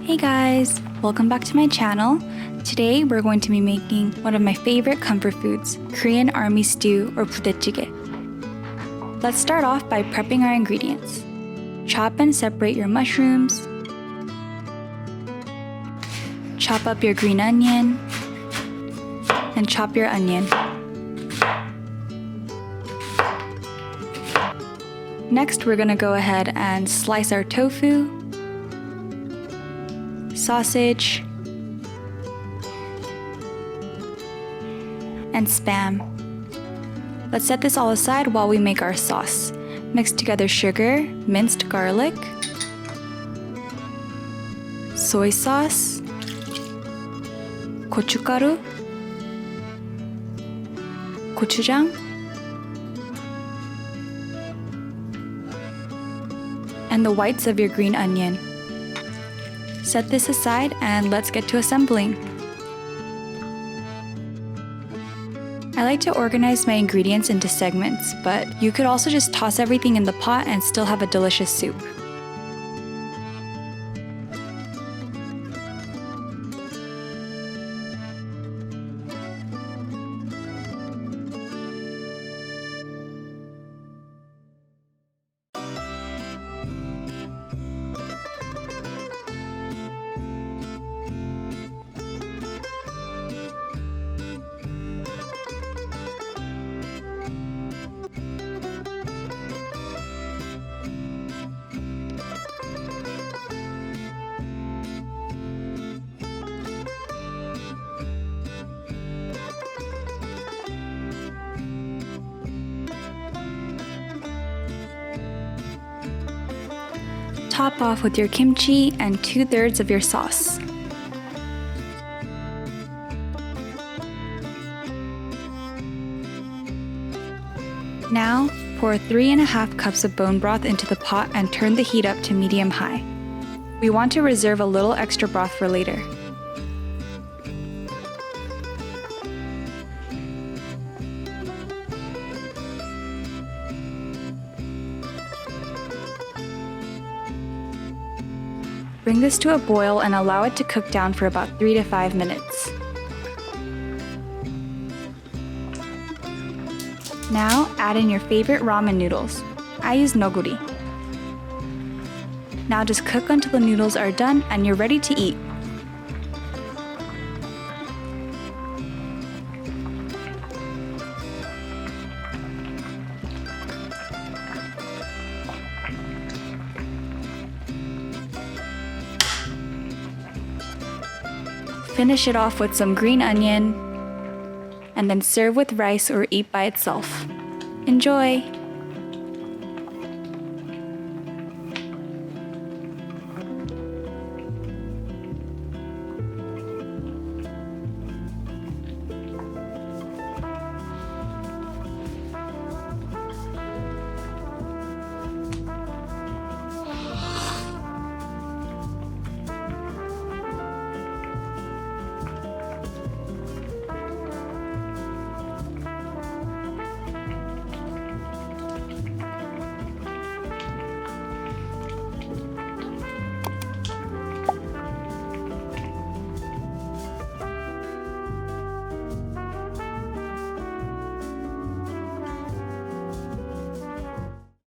Hey guys, welcome back to my channel. Today we're going to be making one of my favorite comfort foods, Korean army stew or 부대찌개. Let's start off by prepping our ingredients. Chop and separate your mushrooms. Chop up your green onion. And chop your onion. Next, we're gonna go ahead and slice our tofu, sausage, and Spam. Let's set this all aside while we make our sauce. Mix together sugar, minced garlic, soy sauce, 고춧가루, 고추장, and the whites of your green onion. Set this aside and let's get to assembling. I like to organize my ingredients into segments, but you could also just toss everything in the pot and still have a delicious soup. Top off with your kimchi and 2/3 of your sauce. Now, pour 3½ cups of bone broth into the pot and turn the heat up to medium-high. We want to reserve a little extra broth for later. Bring this to a boil and allow it to cook down for about 3 to 5 minutes. Now, add in your favorite ramen noodles. I use noguri. Now just cook until the noodles are done and you're ready to eat. Finish it off with some green onion, and then serve with rice or eat by itself. Enjoy!